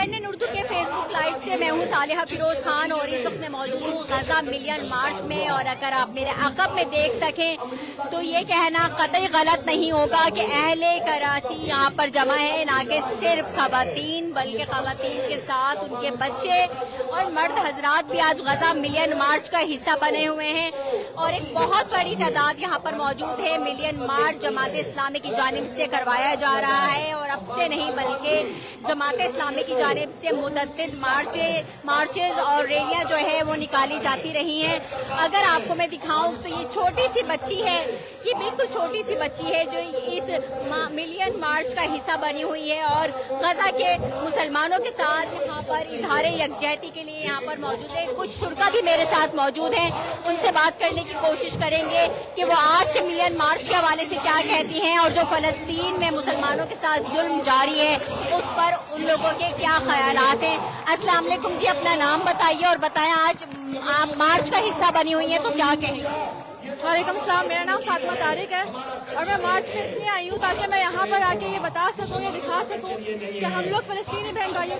London Urdu के Facebook live से मैं हूँ सालिहा फिरोज खान और इस वक्त मैं मौजूद हूँ गजा मिलियन मार्च में। और अगर आप मेरे अक़ब में देख सकें तो ये कहना कतई गलत नहीं होगा कि अहले कराची यहाँ पर जमा है, ना कि सिर्फ ख़वातीन बल्कि ख़वातीन के साथ उनके बच्चे और मर्द हजरात भी आज गजा मिलियन मार्च का हिस्सा बने हुए हैं। और एक बहुत बड़ी तादाद यहाँ पर मौजूद है। मिलियन मार्च जमात इस्लामी की जानिब से करवाया जा रहा है और अब से नहीं बल्कि जमात इस्लामी की जानिब से मुतअद्दिद मार्चेज और रैलियाँ जो है वो निकाली जाती रही हैं। अगर आपको मैं दिखाऊं तो ये छोटी सी बच्ची है, ये बिल्कुल छोटी सी बच्ची है जो इस मिलियन मार्च का हिस्सा बनी हुई है और गजा के मुसलमानों के साथ यहाँ पर इजहार यकजहती के लिए यहाँ पर मौजूद है। कुछ शुरा भी मेरे साथ मौजूद हैं, उनसे बात करने की कोशिश करेंगे कि वो आज के मिलियन मार्च के हवाले से क्या कहती हैं और जो फ़लस्तीन में मुसलमानों के साथ जुल्म जारी है उस पर उन लोगों के क्या ख्यालात हैं। अस्सलाम वालेकुम जी, अपना नाम बताइए और बताएं आज आप मार्च का हिस्सा बनी हुई हैं तो क्या कहेंगे। वालेकुम सलाम, मेरा नाम फातिमा तारिक है और मैं मार्च में इसलिए आई हूँ ताकि मैं यहाँ पर आके ये बता सकूँ, ये दिखा सकूँ कि हम लोग फ़लस्तीनी बहन भाइयों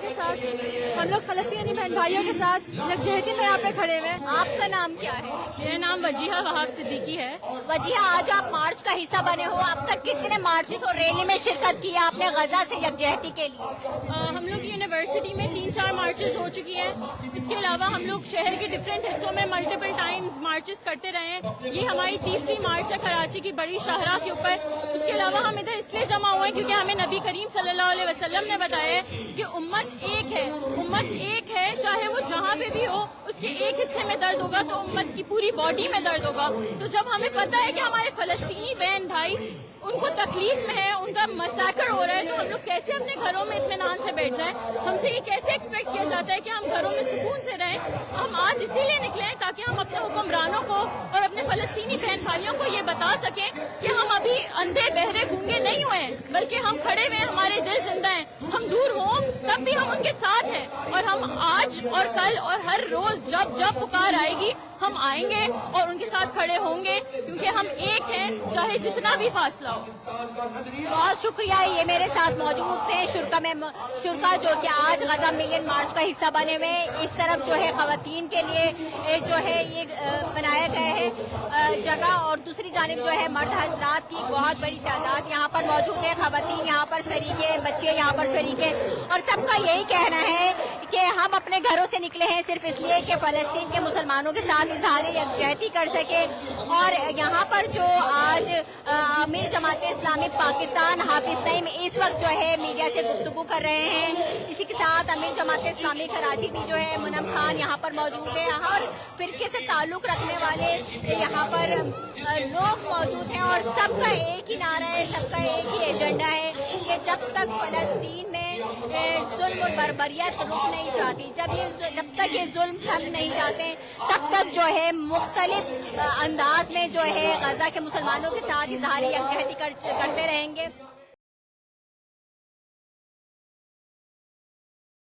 के साथ यकजहती में यहाँ पे खड़े हुए हैं। आपका नाम क्या है? मेरा नाम वजीहा वहाब सिद्दीकी है। वजीहा, आज आप मार्च का हिस्सा बने हो, अब तक कितने मार्चेस और रैली में शिरकत की है आपने गजा से यकजहती के लिए? हम लोग यूनिवर्सिटी में 3-4 मार्चेस हो चुकी हैं। इसके अलावा हम लोग शहर के डिफरेंट हिस्सों में मल्टीपल टाइम्स मार्चेस करते रहे हैं। ये हमारी तीसरी मार्च है कराची की बड़ी शाहरा के ऊपर। उसके अलावा हम इधर इसलिए जमा हुए हैं क्योंकि हमें नबी करीम सल्लल्लाहु अलैहि वसल्लम ने बताया कि उम्मत एक है, चाहे वो जहाँ पे भी हो उसके एक हिस्से में दर्द होगा तो उम्मत की पूरी बॉडी में दर्द होगा। तो जब हमें पता है कि हमारे फ़लस्तीनी बहन भाई उनको तकलीफ में है, उनका मसाकर हो रहा है, तो हम लोग कैसे अपने घरों में इत्मीनान से बैठ जाएं? हमसे ये कैसे एक्सपेक्ट किया जाता है कि हम घरों में सुकून से रहें? हम आज इसीलिए निकले हैं ताकि हम अपने हुक्मरानों को और अपने फ़लस्तीनी बहन भाइयों को ये बता सकें कि हम अभी अंधे बहरे गूंगे नहीं हुए हैं, बल्कि हम खड़े हुए हैं, हमारे दिल जिंदा हैं। हम दूर हों तब भी हम उनके साथ हैं और हम आज और कल और हर रोज जब पुकार आएगी हम आएंगे और उनके साथ खड़े होंगे क्योंकि हम एक हैं, चाहे जितना भी फासला हो। बहुत शुक्रिया। ये मेरे साथ मौजूद थे शुरा जो कि आज गजा मिलियन मार्च का हिस्सा बने हुए। इस तरफ जो है ख़वातीन के लिए जो है ये बनाया गया है जगह और दूसरी जानिब जो है मर्द हजरात की बहुत बड़ी तादाद यहाँ पर मौजूद है। ख़वातीन यहाँ पर शरीक है, बच्चे यहाँ पर शरीक है और सबका यही कहना है कि हम अपने घरों से निकले हैं सिर्फ इसलिए कि फ़लस्तीन के मुसलमानों के साथ इजहार यकजहती कर सके। और यहाँ पर जो आज अमीर जमात इस्लामी पाकिस्तान हाफिज नईम इस वक्त जो है मीडिया से गुफ्तगू कर रहे हैं। इसी के साथ अमीर जमात इस्लामी कराची भी जो है मुनम खान यहाँ पर मौजूद है और फिरके से ताल्लुक़ रखने वाले यहाँ पर लोग मौजूद हैं और सबका एक ही नारा है, सबका एक ही एजेंडा है कि जब तक फ़लस्तीन में जुल्म और बर्बरियत रुक नहीं जाती, जब तक ये जुल्म थम नहीं जाते तब तक जो है मुख्तलिफ अंदाज में जो है गजा के मुसलमानों के साथ इजहार यकजहती करते रहेंगे।